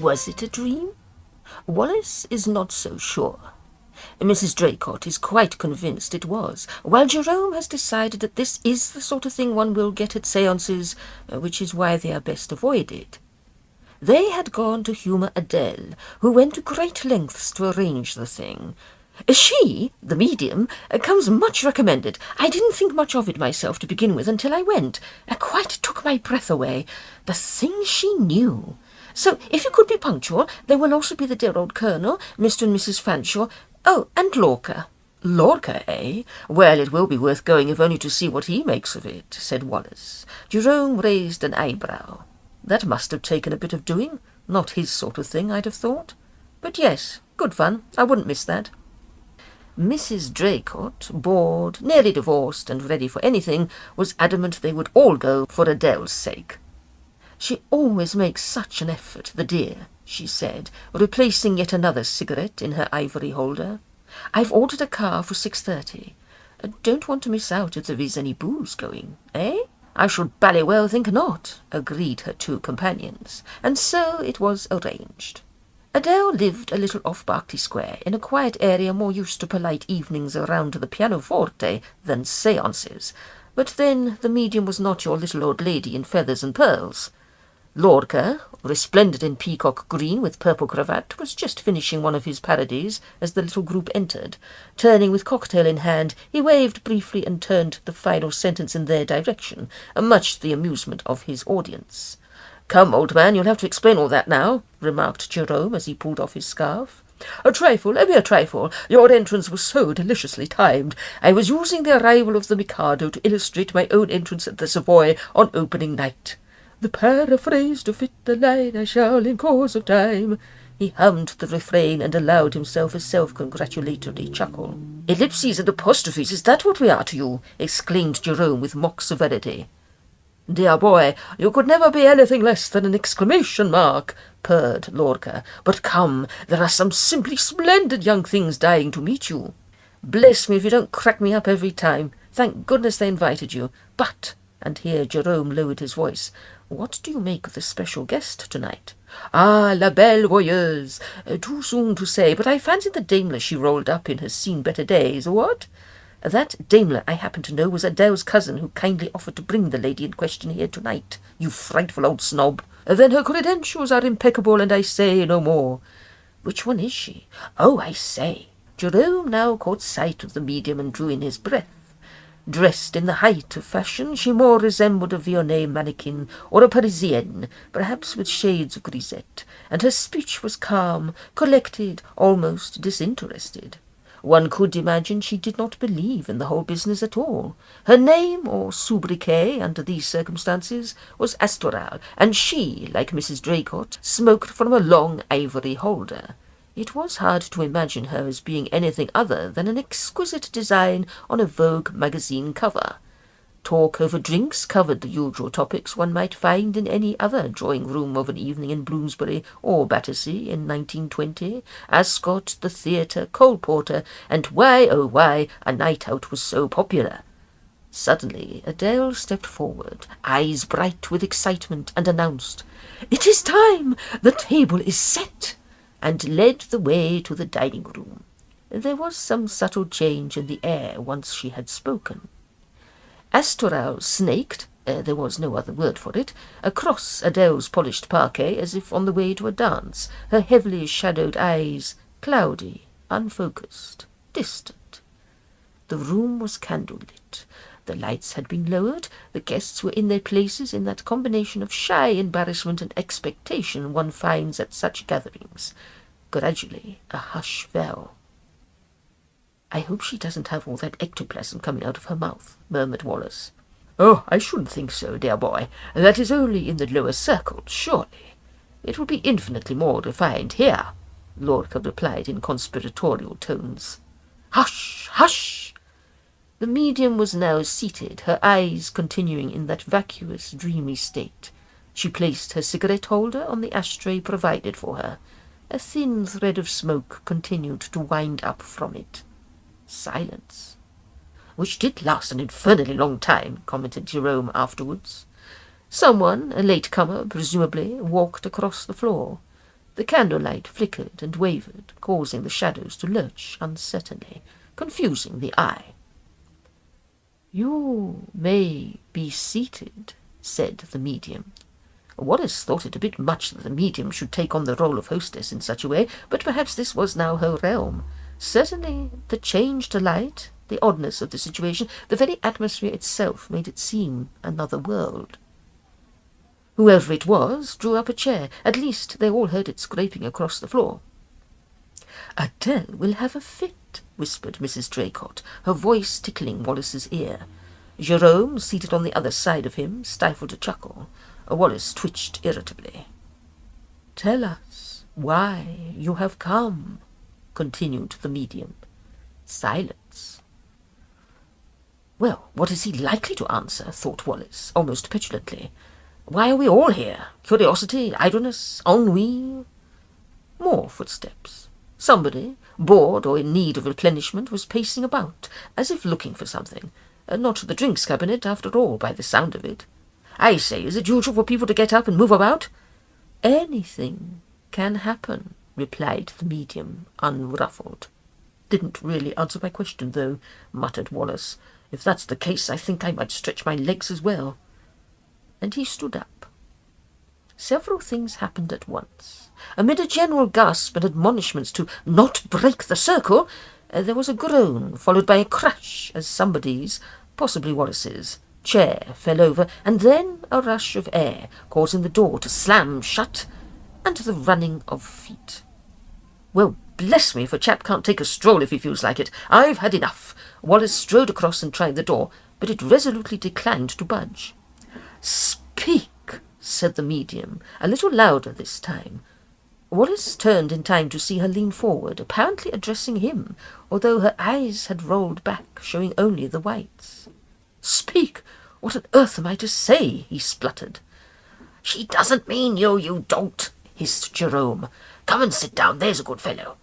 Was it a dream? Wallace is not so sure. Mrs. Draycott is quite convinced it was, while Gerome has decided that this is the sort of thing one will get at séances, which is why they are best avoided. They had gone to humour Adele, who went to great lengths to arrange the thing. She, the medium, comes much recommended. I didn't think much of it myself to begin with until I went. It quite took my breath away. The things she knew. So, if you could be punctual, there will also be the dear old Colonel, Mr. and Mrs. Fanshawe. Oh, and Lorca. Lorca, eh? Well, it will be worth going if only to see what he makes of it, said Wallace. Gerome raised an eyebrow. That must have taken a bit of doing. Not his sort of thing, I'd have thought. But yes, good fun. I wouldn't miss that. Mrs. Draycott, bored, nearly divorced, and ready for anything, was adamant they would all go for Adele's sake. She always makes such an effort, the dear, she said, replacing yet another cigarette in her ivory holder. I've ordered a car for 6:30. Don't want to miss out if there is any booze going, eh? I should bally well think not, agreed her two companions, and so it was arranged. Adele lived a little off Berkeley Square, in a quiet area more used to polite evenings around the pianoforte than séances, but then the medium was not your little old lady in feathers and pearls. Lorca, resplendent in peacock green with purple cravat, was just finishing one of his parodies as the little group entered. Turning with cocktail in hand, he waved briefly and turned the final sentence in their direction, much to the amusement of his audience. "Come, old man, you'll have to explain all that now," remarked Gerome as he pulled off his scarf. "A trifle, a mere trifle. Your entrance was so deliciously timed. I was using the arrival of the Mikado to illustrate my own entrance at the Savoy on opening night. The paraphrase to fit the line I shall in course of time." He hummed the refrain and allowed himself a self-congratulatory chuckle. "Ellipses and apostrophes, is that what we are to you?" exclaimed Gerome with mock severity. "Dear boy, you could never be anything less than an exclamation mark," purred Lorca. "But come, there are some simply splendid young things dying to meet you. Bless me if you don't crack me up every time. Thank goodness they invited you. But," and here Gerome lowered his voice, "what do you make of the special guest tonight?" "Ah, la belle voyeuse. Too soon to say, but I fancy the Daimler she rolled up in has seen better days. What?" "That Daimler, I happen to know, was Adele's cousin who kindly offered to bring the lady in question here tonight. You frightful old snob. Then her credentials are impeccable, and I say no more." "Which one is she?" "Oh, I say." Gerome now caught sight of the medium and drew in his breath. Dressed in the height of fashion, she more resembled a Viennese mannequin or a Parisienne, perhaps with shades of grisette, and her speech was calm, collected, almost disinterested. One could imagine she did not believe in the whole business at all. Her name, or sobriquet under these circumstances, was Astoral, and she, like Mrs. Draycott, smoked from a long ivory holder. It was hard to imagine her as being anything other than an exquisite design on a Vogue magazine cover. Talk over drinks covered the usual topics one might find in any other drawing-room of an evening in Bloomsbury or Battersea in 1920. Ascot, the theatre, Cole Porter, and why, oh why, a night out was so popular. Suddenly Adele stepped forward, eyes bright with excitement, and announced, "It is time! The table is set!" and led the way to the dining-room. There was some subtle change in the air once she had spoken. Astoral snaked, there was no other word for it, across Adele's polished parquet as if on the way to a dance, her heavily shadowed eyes cloudy, unfocused, distant. The room was candlelit. The lights had been lowered. The guests were in their places in that combination of shy embarrassment and expectation one finds at such gatherings. Gradually a hush fell. "I hope she doesn't have all that ectoplasm coming out of her mouth," murmured Wallace. "Oh, I shouldn't think so, dear boy. That is only in the lower circles, surely. It will be infinitely more refined here," Lorca replied in conspiratorial tones. "Hush, hush!" The medium was now seated, her eyes continuing in that vacuous, dreamy state. She placed her cigarette-holder on the ashtray provided for her. A thin thread of smoke continued to wind up from it. Silence. "Which did last an infernally long time," commented Gerome afterwards. Someone, a late-comer presumably, walked across the floor. The candlelight flickered and wavered, causing the shadows to lurch uncertainly, confusing the eye. "You may be seated," said the medium. Wallace thought it a bit much that the medium should take on the role of hostess in such a way, but perhaps this was now her realm. Certainly the change to light, the oddness of the situation, the very atmosphere itself made it seem another world. Whoever it was drew up a chair. At least they all heard it scraping across the floor. "Adele will have a fit," whispered Mrs. Draycott, her voice tickling Wallace's ear. Gerome, seated on the other side of him, stifled a chuckle. Wallace twitched irritably. "Tell us why you have come," continued the medium. Silence. Well, what is he likely to answer? Thought Wallace, almost petulantly. Why are we all here? Curiosity, idleness, ennui? More footsteps. Somebody, bored or in need of replenishment, was pacing about, as if looking for something. Not the drinks cabinet, after all, by the sound of it. I say, is it usual for people to get up and move about? Anything can happen, replied the medium, unruffled. Didn't really answer my question, though, muttered Wallace. If that's the case, I think I might stretch my legs as well. And he stood up. Several things happened at once. Amid a general gasp and admonishments to not break the circle, there was a groan, followed by a crash as somebody's, possibly Wallace's, chair fell over, and then a rush of air, causing the door to slam shut, and the running of feet. Well, bless me if a chap can't take a stroll if he feels like it. I've had enough. Wallace strode across and tried the door, but it resolutely declined to budge. Speak, said the medium, a little louder this time. Wallace turned in time to see her lean forward, apparently addressing him, although her eyes had rolled back, showing only the whites. Speak! What on earth am I to say? He spluttered. She doesn't mean you, you dolt, hissed Gerome. Come and sit down, there's a good fellow.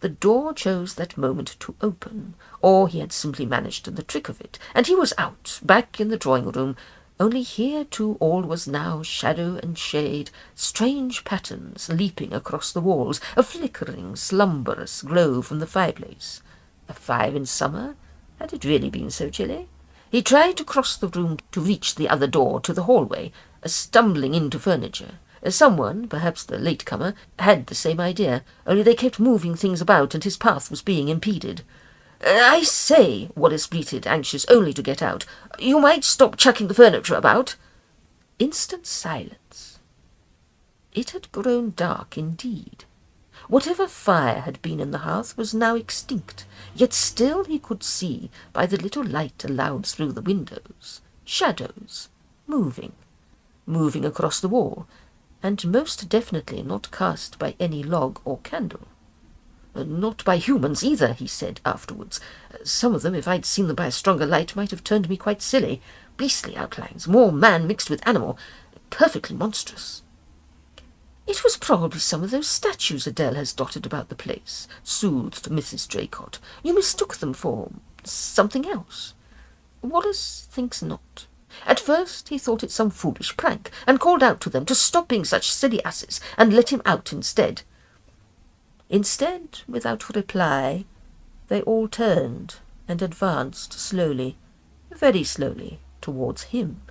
The door chose that moment to open, or he had simply managed the trick of it, and he was out, back in the drawing-room, only here too all was now shadow and shade, strange patterns leaping across the walls, a flickering, slumberous glow from the fireplace. A fire in summer? Had it really been so chilly? He tried to cross the room to reach the other door to the hallway, stumbling into furniture. Someone, perhaps the latecomer, had the same idea, only they kept moving things about and his path was being impeded. I say, Wallace bleated, anxious only to get out, you might stop chucking the furniture about. Instant silence. It had grown dark indeed. Whatever fire had been in the hearth was now extinct, yet still he could see, by the little light allowed through the windows, shadows, moving across the wall, and most definitely not cast by any log or candle. Not by humans either, he said afterwards. Some of them, if I'd seen them by a stronger light, might have turned me quite silly. Beastly outlines, more man mixed with animal, perfectly monstrous. It was probably some of those statues Adele has dotted about the place, soothed Mrs. Draycott. You mistook them for something else. Wallace thinks not. At first he thought it some foolish prank, and called out to them to stop being such silly asses, and let him out instead. Instead, without reply, they all turned and advanced slowly, very slowly, towards him.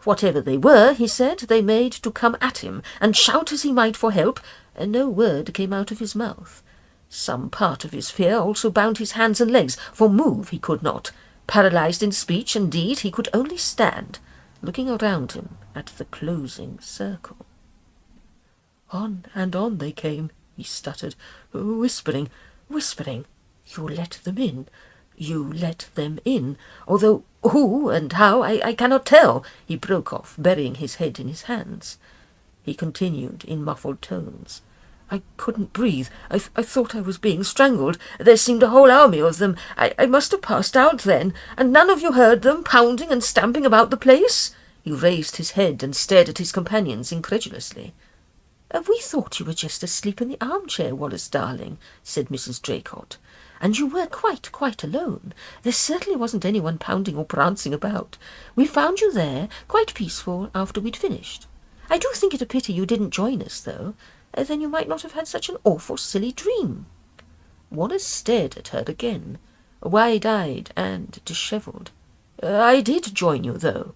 Whatever they were, he said, they made to come at him, and shout as he might for help, and no word came out of his mouth. Some part of his fear also bound his hands and legs, for move he could not. Paralyzed in speech and deed, he could only stand, looking around him at the closing circle. On and on they came, he stuttered, whispering. You let them in. You let them in, although who and how I cannot tell, he broke off, burying his head in his hands. He continued in muffled tones. I couldn't breathe. I thought I was being strangled. There seemed a whole army of them. I must have passed out then, and none of you heard them pounding and stamping about the place? He raised his head and stared at his companions incredulously. We thought you were just asleep in the armchair, Wallace darling, said Mrs. Draycott. And you were quite alone. There certainly wasn't anyone pounding or prancing about. We found you there, quite peaceful, after we'd finished. I do think it a pity you didn't join us, though. then you might not have had such an awful silly dream." Wallace stared at her again, wide-eyed and dishevelled. "I did join you, though."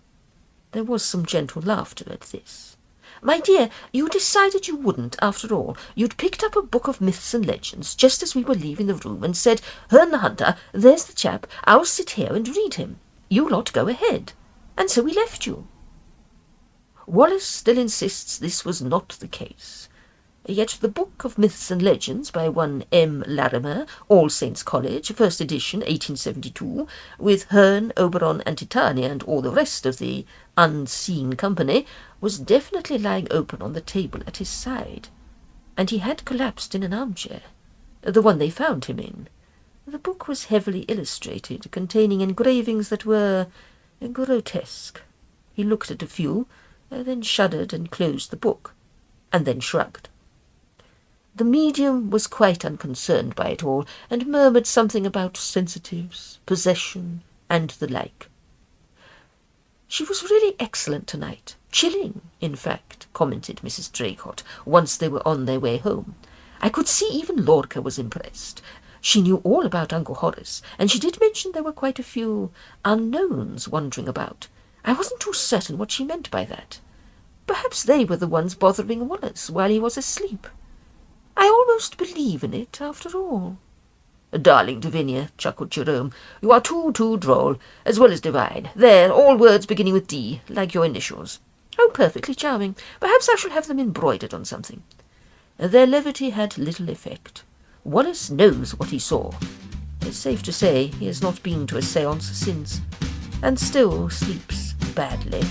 There was some gentle laughter at this. "My dear, you decided you wouldn't, after all. You'd picked up a book of myths and legends just as we were leaving the room and said, 'Herne the Hunter, there's the chap, I'll sit here and read him. You lot go ahead.' And so we left you." Wallace still insists this was not the case. Yet the Book of Myths and Legends by one M. Larimer, All Saints College, first edition, 1872, with Herne, Oberon, and Titania and all the rest of the unseen company, was definitely lying open on the table at his side, and he had collapsed in an armchair, the one they found him in. The book was heavily illustrated, containing engravings that were grotesque. He looked at a few, then shuddered and closed the book, and then shrugged. The medium was quite unconcerned by it all, and murmured something about sensitives, possession, and the like. "She was really excellent tonight. Chilling, in fact," commented Mrs. Draycott, once they were on their way home. "I could see even Lorca was impressed. She knew all about Uncle Horace, and she did mention there were quite a few unknowns wandering about. I wasn't too certain what she meant by that. Perhaps they were the ones bothering Wallace while he was asleep. I almost believe in it, after all." "Darling Davinia," chuckled Gerome, "you are too droll, as well as divine. There, all words beginning with D, like your initials." "Oh, perfectly charming. Perhaps I shall have them embroidered on something." Their levity had little effect. Wallace knows what he saw. It's safe to say he has not been to a séance since, and still sleeps badly.